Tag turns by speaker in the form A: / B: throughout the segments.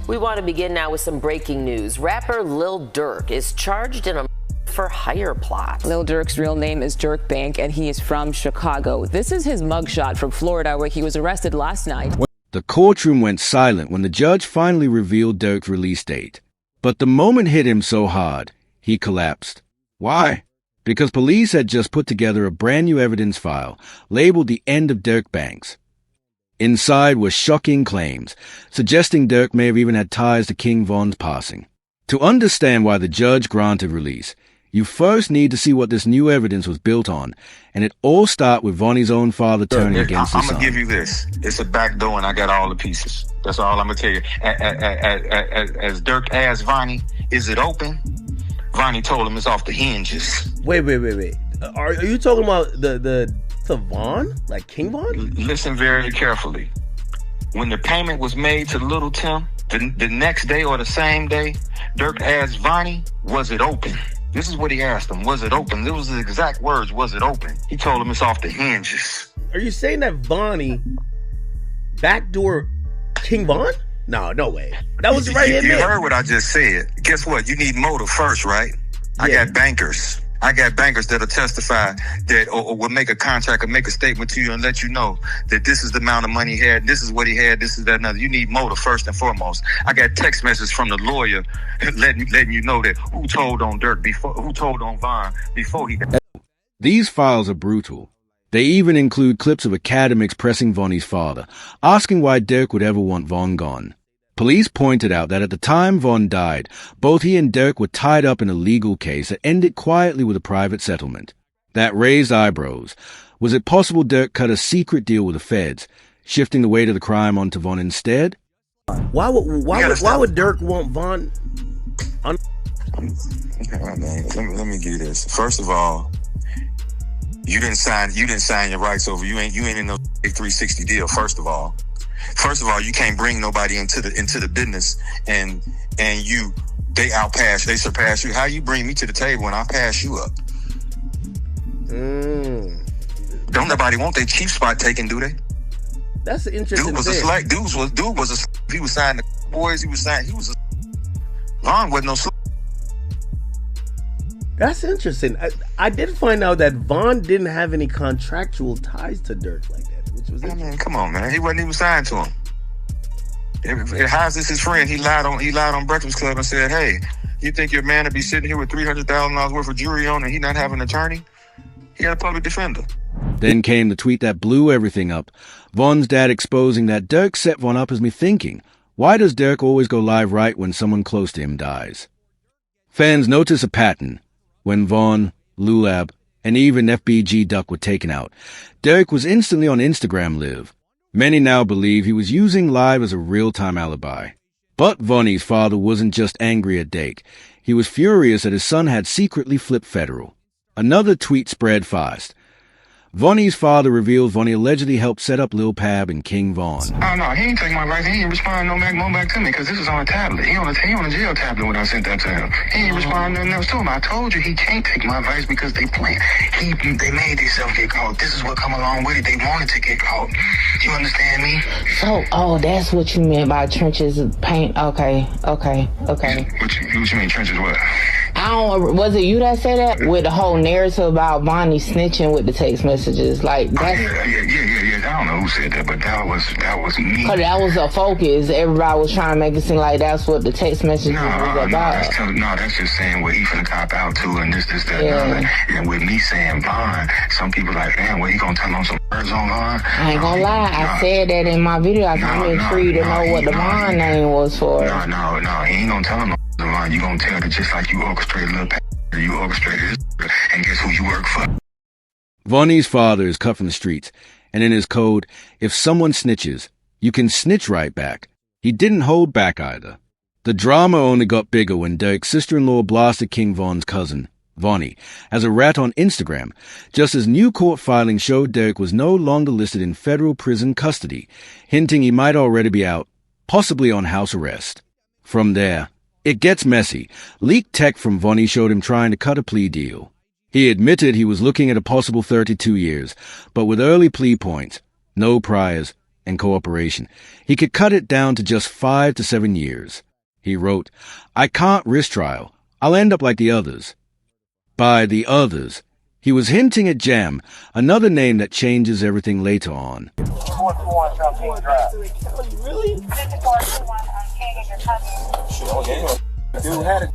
A: We want to begin now with some breaking news. Rapper Lil Durk is charged in a for hire plot.
B: Lil Durk's real name is Durk Bank, and he is from Chicago. This is his mugshot from Florida, where he was arrested last night.
C: The courtroom went silent when the judge finally revealed Durk's release date. But the moment hit him so hard, he collapsed. Why? Because police had just put together a brand new evidence file labeled the end of Durk Banks. Inside were shocking claims, suggesting Durk may have even had ties to King Von's passing. To understand why the judge granted release, you first need to see what this new evidence was built on, and it all starts with Vonnie's own father turning against his son.
D: I'm going to give you this. It's a back door, and I got all the pieces. That's all I'm going to tell you. As Durk asked Vonnie, is it open? Vonnie told him it's off the hinges.
E: Wait. Are you talking about the Von? Like King Von?
D: Listen very carefully. When the payment was made to Little Tim, the next day or the same day, Durk asked Vonnie, was it open? This is what he asked him. Was it open? This was the exact words. Was it open? He told him it's off the hinges.
E: Are you saying that Vonnie backdoor King Von? No way. That was right in there.
D: You heard what I just said. Guess what? You need motive first, right? Yeah. I got bankers that'll testify that or will make a contract or make a statement to you and let you know that this is the amount of money he had, this is what he had, this is that, another. You need motive first and foremost. I got text messages from the lawyer letting you know that who told on Von before he died.
C: These files are brutal. They even include clips of academics pressing Vonnie's father, asking why Durk would ever want Von gone. Police pointed out that at the time Von died, both he and Durk were tied up in a legal case that ended quietly with a private settlement. That raised eyebrows. Was it possible Durk cut a secret deal with the feds, shifting the weight of the crime onto Von instead?
E: Why would Durk want Von?
D: Let me give you this. First of all, you didn't sign your rights over. You ain't in no 360 deal. First of all, you can't bring nobody into the business and they surpass you. How you bring me to the table when I pass you up? Don't nobody want their chief spot taken, do they?
E: That's an interesting
D: dude was thing. A select. Dude was a. He was signed the boys. He was a. Von wasn't no.
E: That's interesting. I did find out that Von didn't have any contractual ties to Durk like that, which was interesting.
D: I mean, come on, man. He wasn't even signed to him. How's this his friend? He lied on Breakfast Club and said, "Hey, you think your man would be sitting here with $300,000 worth of jewelry on and he not have an attorney? He got a public defender."
C: Then came the tweet that blew everything up. Von's dad exposing that Durk set Von up as me thinking, why does Durk always go live right when someone close to him dies? Fans notice a pattern. When Von, Lulab, and even FBG Duck were taken out, Durk was instantly on Instagram Live. Many now believe he was using Live as a real-time alibi. But Vonnie's father wasn't just angry at Dake. He was furious that his son had secretly flipped federal. Another tweet spread fast. Vonnie's father revealed Vonnie allegedly helped set up Lil Pab and King Von.
D: Oh, no, he ain't take my advice. He ain't respond no back to me because this is on a tablet. He on a jail tablet when I sent that to him. He ain't respond nothing else to him. I told you he can't take my advice because they playing. They made themselves get caught. This is what come along with it. They wanted to get caught. You understand me?
F: So, that's what you meant by trenches of paint. Okay.
D: What you mean trenches what?
F: Was it you that said that? With the whole narrative about Vonnie snitching with the text messages, like that's.
D: Yeah. I don't know who said that, but that was me.
F: Cause that was a focus. Everybody was trying to make it seem like that's what the text messages was about.
D: That's just saying what he finna cop out to, and this, that, and with me saying Von, some people like, damn, what he gonna tell on some words on Von?
F: I ain't gonna lie, I said that in my video. I'm intrigued to know what the Von name was for.
D: No, he ain't gonna tell him no Von. You gonna tell that just like you orchestrated Lil Pab, you orchestrated this, and guess who you work for?
C: Vonnie's father is cut from the streets, and in his code, if someone snitches, you can snitch right back. He didn't hold back either. The drama only got bigger when Durk's sister-in-law blasted King Von's cousin, Vonnie, as a rat on Instagram, just as new court filings showed Durk was no longer listed in federal prison custody, hinting he might already be out, possibly on house arrest. From there, it gets messy. Leaked tech from Vonnie showed him trying to cut a plea deal. He admitted he was looking at a possible 32 years, but with early plea points, no priors, and cooperation, he could cut it down to just 5 to 7 years. He wrote, "I can't risk trial. I'll end up like the others." By the others, he was hinting at Jam, another name that changes everything later on.
G: Dude had a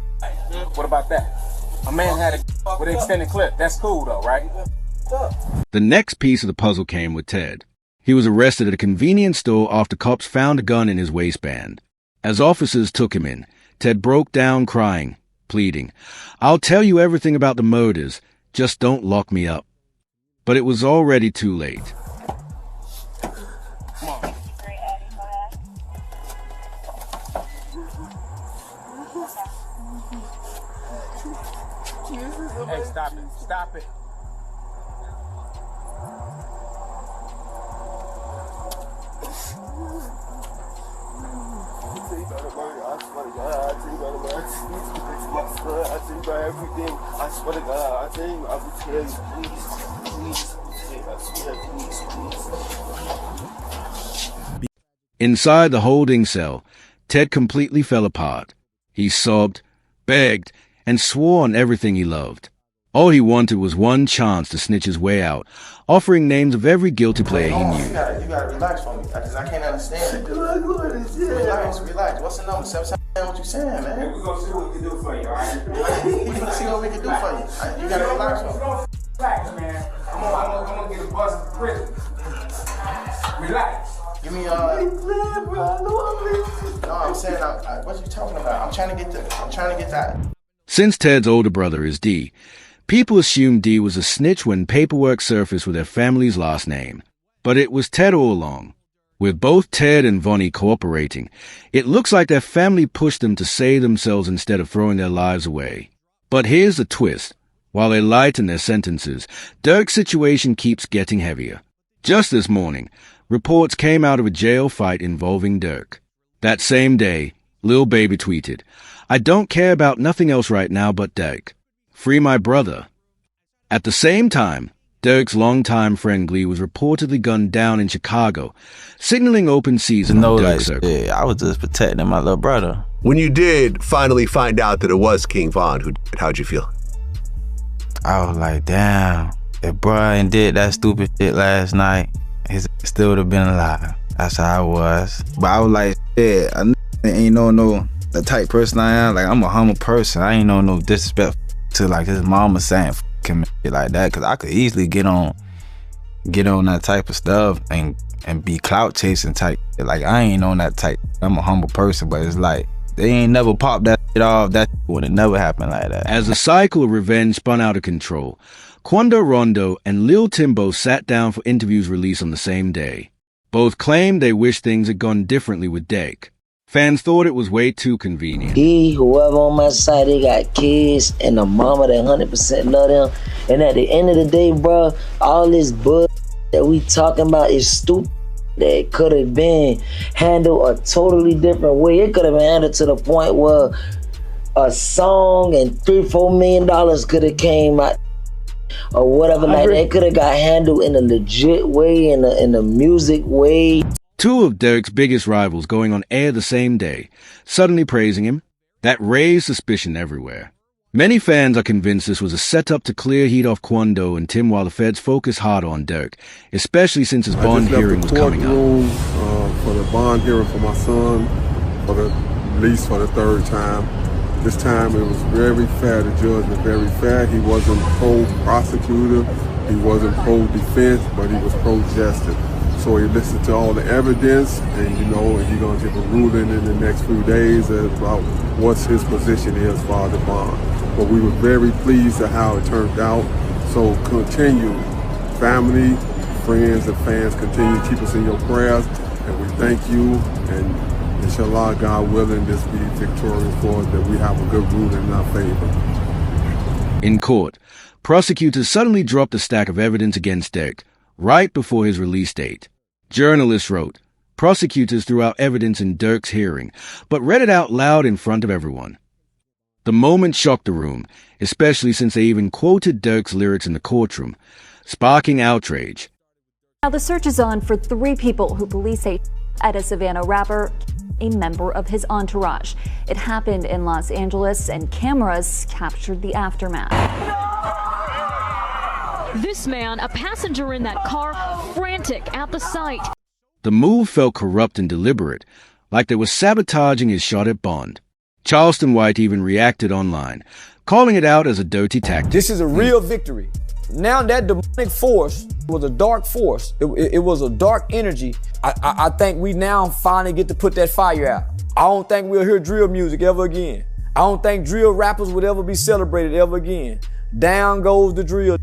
G: what about that? A man had a with an extended clip. That's cool though, right?
C: The next piece of the puzzle came with Ted. He was arrested at a convenience store after cops found a gun in his waistband. As officers took him in, Ted broke down crying, pleading, "I'll tell you everything about the murders, just don't lock me up." But it was already too late.
G: Hey, stop it. Stop it.
C: Inside the holding cell, Ted completely fell apart. He sobbed, begged, and swore on everything he loved. All he wanted was one chance to snitch his way out, offering names of every guilty player he knew.
H: You gotta relax for me, because I can't understand it. Relax. What's the number? 7 what you saying, man? We're gonna see what we can do for you, alright? We're gonna see what we can do for you. You gotta relax for me.
G: Relax, man. I'm gonna get a bus to prison. Relax.
H: Give me no, I'm saying, what you talking about? I'm trying to get that.
C: Since Ted's older brother is D, people assumed D was a snitch when paperwork surfaced with their family's last name. But it was Ted all along. With both Ted and Vonnie cooperating, it looks like their family pushed them to save themselves instead of throwing their lives away. But here's the twist. While they lighten their sentences, Durk's situation keeps getting heavier. Just this morning, reports came out of a jail fight involving Durk. That same day, Lil Baby tweeted, "I don't care about nothing else right now but Durk. Free my brother." At the same time, Durk's longtime friend Glee was reportedly gunned down in Chicago, signaling open season on Durk's circle.
I: Yeah, I was just protecting my little brother.
J: When you did finally find out that it was King Von who did it, how'd you feel?
I: I was like, damn, if Brian did that stupid shit last night, he still would have been alive. That's how I was. But I was like, yeah, I ain't no the type person I am. Like, I'm a humble person. I ain't no disrespect to like his mama saying f him shit like that. Cause I could easily get on that type of stuff and be clout chasing type. Like, I ain't on that type. I'm a humble person, but it's like, they ain't never popped that shit off. That would have never happened like that.
C: As the cycle of revenge spun out of control, Quando Rondo and Lil Timbo sat down for interviews released on the same day. Both claimed they wished things had gone differently with Dake. Fans thought it was way too convenient.
K: Whoever on my side, they got kids and a mama that 100% love them. And at the end of the day, bro, all this bull that we talking about is stupid. That could have been handled a totally different way. It could have been handled to the point where a song and $3-4 million could have came out or whatever like that. It could have got handled in a legit way, in a music way.
C: Two of Durk's biggest rivals going on air the same day, suddenly praising him. That raised suspicion everywhere. Many fans are convinced this was a setup to clear heat off Quando and Tim while the feds focus harder on Durk, especially since his bond hearing was coming up.
L: For the bond hearing for my son, at least for the third time. This time it was very fair. The judge was very fair. He wasn't pro-prosecutor, he wasn't pro-defense, but he was pro-justice. So he listened to all the evidence, and he's going to give a ruling in the next few days about what his position is for the bond. But we were very pleased at how it turned out. So continue, family, friends, and fans, continue to keep us in your prayers, and we thank you. And inshallah, God willing, this be victorious for us, that we have a good ruling in our favor.
C: In court, prosecutors suddenly dropped a stack of evidence against Durk right before his release date. Journalists wrote, prosecutors threw out evidence in Durk's hearing, but read it out loud in front of everyone. The moment shocked the room, especially since they even quoted Durk's lyrics in the courtroom, sparking outrage.
M: Now the search is on for 3 people who police say at a Savannah rapper, a member of his entourage. It happened in Los Angeles and cameras captured the aftermath.
N: This man, a passenger in that car, frantic at the sight.
C: The move felt corrupt and deliberate, like they were sabotaging his shot at Bond. Charleston White even reacted online, calling it out as a dirty tactic.
O: This is a real victory. Now that demonic force was a dark force. It was a dark energy. I think we now finally get to put that fire out. I don't think we'll hear drill music ever again. I don't think drill rappers would ever be celebrated ever again. Down goes the drill.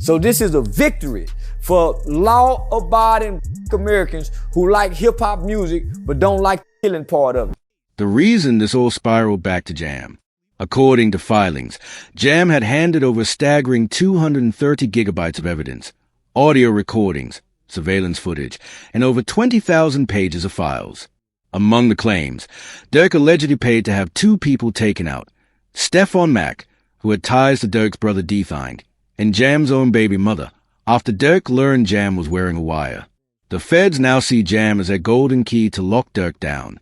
O: So this is a victory for law-abiding Americans who like hip-hop music but don't like the killing part of it.
C: The reason this all spiraled back to Jam. According to filings, Jam had handed over a staggering 230 gigabytes of evidence, audio recordings, surveillance footage, and over 20,000 pages of files. Among the claims, Durk allegedly paid to have 2 people taken out, Stephon Mack, who had ties to Durk's brother Dethang, and Jam's own baby mother, after Durk learned Jam was wearing a wire. The feds now see Jam as their golden key to lock Durk down.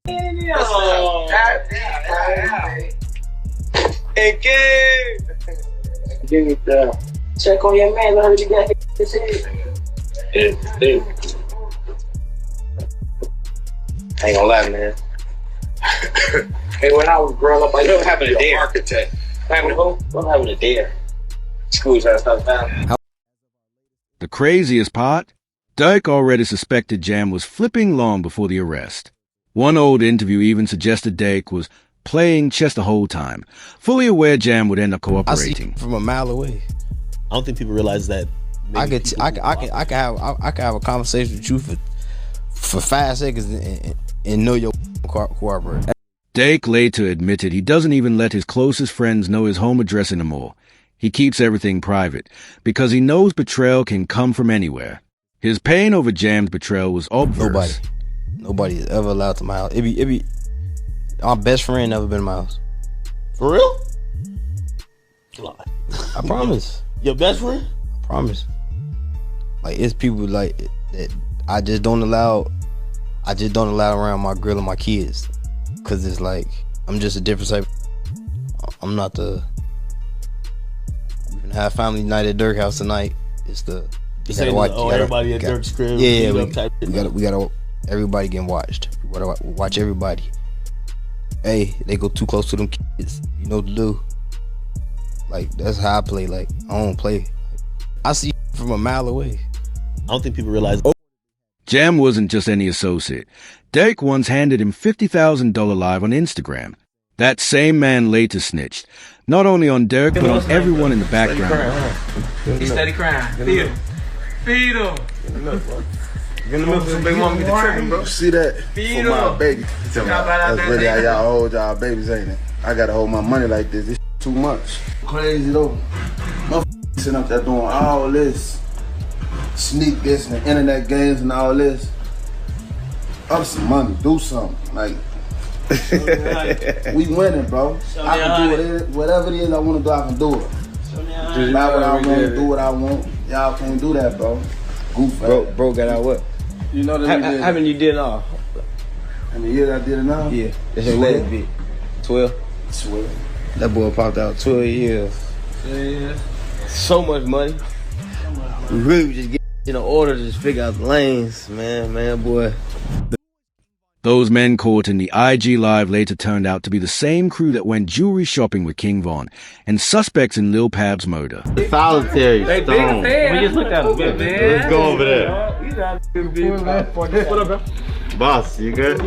P: Give me the check on your man. I heard you got his head. I ain't gonna lie, man. Hey, when I was growing up, I don't have a dare. Architect. What happened to dare? School's trying to stop down.
C: The craziest part? Durk already suspected Jam was flipping long before the arrest. One old interview even suggested Durk was playing chess the whole time, fully aware Jam would end up cooperating.
E: I see from a mile away. I don't think people realize that. I could have a conversation with you for 5 seconds and know you're cooperating.
C: Durk later admitted he doesn't even let his closest friends know his home address anymore. He keeps everything private because he knows betrayal can come from anywhere. His pain over Jam's betrayal was obvious.
E: Nobody is ever allowed to my house. It be my best friend never been in my house.
Q: For real?
E: I promise.
Q: Your best friend?
E: I promise. Like, it's people like that I just don't allow around my girl and my kids. Cause it's like I'm just a different type. I'm not the. We're gonna have family night at Durk house tonight. It's the. You gotta watch.
Q: Everybody at Durk's crib.
E: Yeah, we gotta. Everybody getting watched. We gotta watch everybody. Hey, they go too close to them kids. You know what to do. Like, that's how I play. Like, I don't play. I see from a mile away. I don't think people realize.
C: Jam wasn't just any associate. Durk once handed him $50,000 live on Instagram. That same man later snitched, not only on Durk, but on everyone in the background.
G: He steady crying. Feed him. Feed him.
H: Get in the middle so big mama get the trigger, bro.
R: See that?
G: Feed
R: For my baby. That's really how y'all hold y'all babies, ain't it? I gotta hold my money like this. This too much. Crazy though. My sitting up there doing all this. Sneak this and internet games and all this. Up some money, do something. Like, we winning, bro. I can do whatever it is I want to do, I can do it. Just buy what I want, do what I want. Y'all can't do that, bro. Goof,
E: bro got out what?
Q: You know that how many you did now?
R: How many years I did it now?
E: Yeah. That's your leg bit. 12?
R: 12.
E: That boy popped out 12 years.
Q: Yeah. So much money.
E: We really just get in order to just figure out the lanes, man, boy.
C: Those men caught in the IG Live later turned out to be the same crew that went jewelry shopping with King Von and suspects in Lil Pab's murder.
Q: Solitary stone.
G: We just looked at him.
Q: Let's go over there. What up, bro? Boss, you good?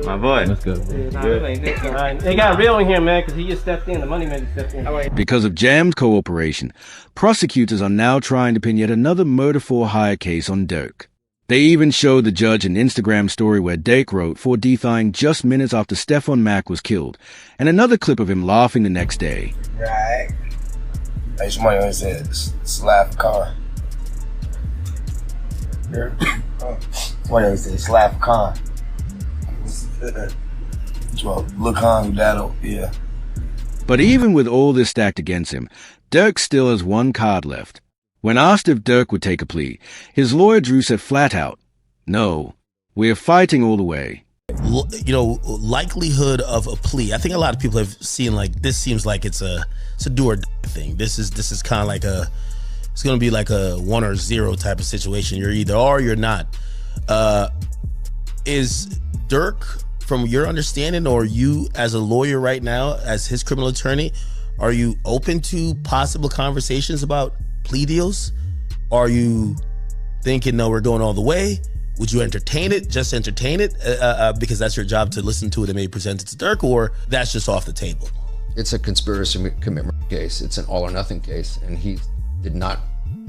Q: My boy. Let's go.
G: They got real in here, man, because he just stepped in. The money man just stepped in.
C: Because of Jam's cooperation, prosecutors are now trying to pin yet another murder for hire case on Durk. They even showed the judge an Instagram story where Durk wrote for Dethang just minutes after Stephon Mack was killed, and another clip of him laughing the next day.
R: Right. Hey, somebody always said, slap car. Somebody always said, slap car. Well, look on that'll, yeah.
C: But even with all this stacked against him, Durk still has one card left. When asked if Durk would take a plea, his lawyer Drew said flat out, "No, we're fighting all the way."
S: You know, likelihood of a plea. I think a lot of people have seen like this. Seems like it's a do or die thing. This is kind of like it's going to be like a 1 or 0 type of situation. You're either are or you're not. Is Durk, from your understanding, or you as a lawyer right now, as his criminal attorney, are you open to possible conversations about plea deals? Are you thinking, no, we're going all the way? Would you entertain it, just entertain it, because that's your job to listen to it and maybe present it to Durk, or that's just off the table?
T: It's a conspiracy commitment case. It's an all or nothing case, and he did not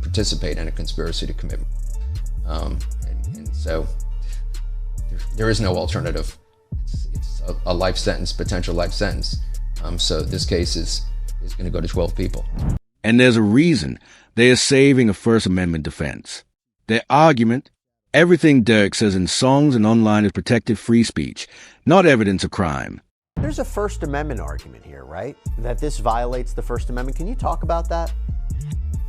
T: participate in a conspiracy to commit. And so there is no alternative. It's a life sentence, potential life sentence. So this case is going to go to 12 people.
C: And there's a reason they are saving a First Amendment defense. Their argument: everything Durk says in songs and online is protected free speech, not evidence of crime.
U: There's a First Amendment argument here, right? That this violates the First Amendment. Can you talk about that?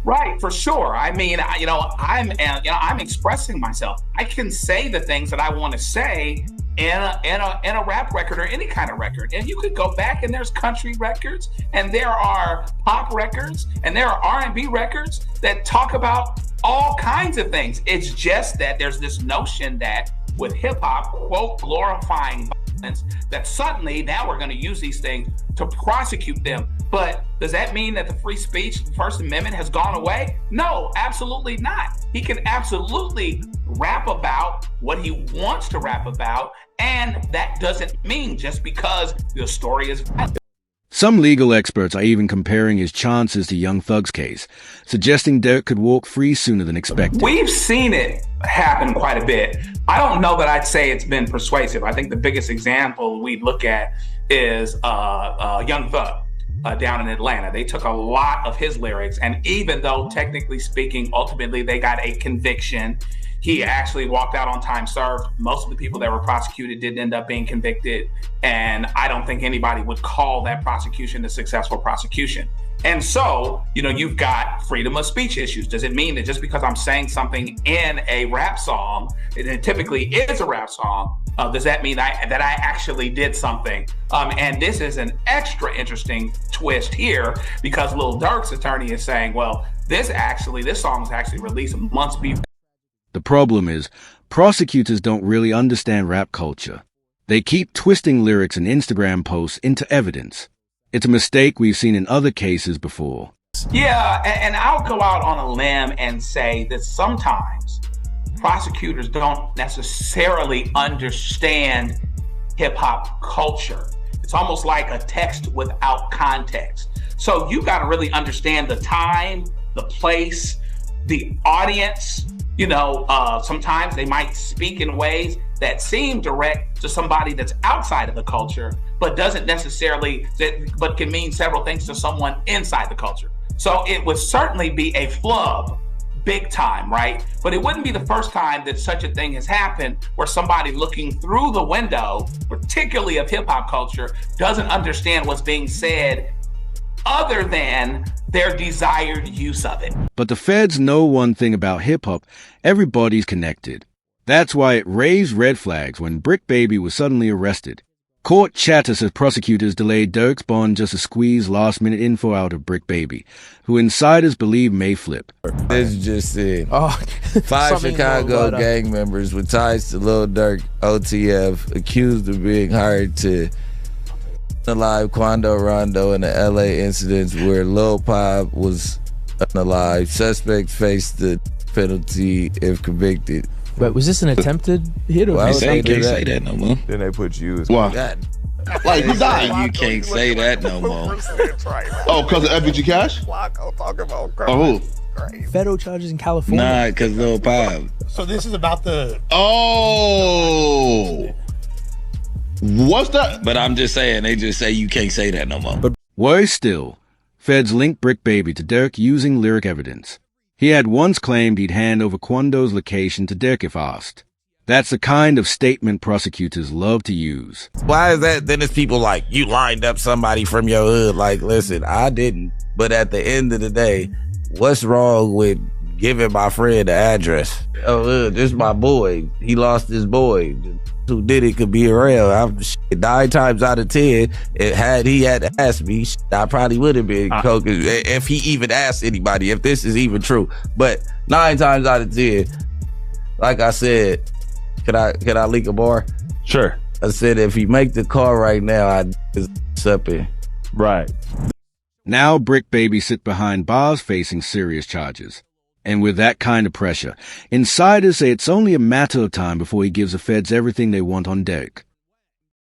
V: Right, for sure. I mean, I'm expressing myself. I can say the things that I want to say in a rap record or any kind of record. And you could go back and there's country records and there are pop records and there are R&B records that talk about all kinds of things. It's just that there's this notion that with hip hop, quote, glorifying violence, that suddenly now we're going to use these things to prosecute them. But does that mean that the free speech, First Amendment has gone away? No, absolutely not. He can absolutely rap about what he wants to rap about. And that doesn't mean just because the story is violent.
C: Some legal experts are even comparing his chances to Young Thug's case, suggesting Durk could walk free sooner than expected.
V: We've seen it happen quite a bit. I don't know that I'd say it's been persuasive. I think the biggest example we look at is Young Thug down in Atlanta. They took a lot of his lyrics, and even though technically speaking, ultimately they got a conviction, he actually walked out on time served. Most of the people that were prosecuted didn't end up being convicted. And I don't think anybody would call that prosecution a successful prosecution. And so, you've got freedom of speech issues. Does it mean that just because I'm saying something in a rap song, and it typically is a rap song, does that mean that I actually did something? And this is an extra interesting twist here because Lil Durk's attorney is saying, well, this song was actually released months before.
C: The problem is, prosecutors don't really understand rap culture. They keep twisting lyrics and Instagram posts into evidence. It's a mistake we've seen in other cases before.
V: Yeah, and I'll go out on a limb and say that sometimes prosecutors don't necessarily understand hip-hop culture. It's almost like a text without context. So you got to really understand the time, the place, the audience. Sometimes they might speak in ways that seem direct to somebody that's outside of the culture, but doesn't necessarily, but can mean several things to someone inside the culture. So it would certainly be a flub, big time, right? But it wouldn't be the first time that such a thing has happened where somebody looking through the window, particularly of hip hop culture, doesn't understand what's being said other than their desired use of it.
C: But the feds know one thing about hip-hop: everybody's connected. That's why it raised red flags when Brick Baby was suddenly arrested. Court chatter says prosecutors delayed Durk's bond just to squeeze last-minute info out of Brick Baby, who insiders believe may flip.
I: This just said, 5 Chicago gang members with ties to Lil Durk, OTF, accused of being hired to alive Quando Rondo in the LA incidents where Lil Pop was unalive. Suspects face the penalty if convicted.
W: But was this an attempted hit or
I: Well,
W: something?
I: they can't say that no more.
X: Then they put you as
I: Why?
X: Like, who died?
I: You can't say that no more.
X: Oh, because of FBG Cash? Oh, who?
W: Federal charges in California.
I: Nah, because Lil Pop.
Y: So this is about the...
X: Oh! What's that?
I: But I'm just saying, they just say you can't say that no more.
C: Worse still, feds link Brick Baby to Durk using lyric evidence. He had once claimed he'd hand over Quando's location to Durk if asked. That's the kind of statement prosecutors love to use.
I: Why is that? Then it's people like, you lined up somebody from your hood. Like, listen, I didn't. But at the end of the day,
A: what's wrong with giving my friend the address? Oh, look, this is my boy. He lost his boy. Who did it could be around. 9 times out of 10, had he had to ask me, I probably would have been coke if he even asked anybody, if this is even true. But 9 times out of 10, like I said, can I leak a bar?
B: Sure.
A: I said if he make the call right now, I'd something.
B: Right.
C: Now Brick Baby sit behind bars facing serious charges. And with that kind of pressure, insiders say it's only a matter of time before he gives the feds everything they want on Durk.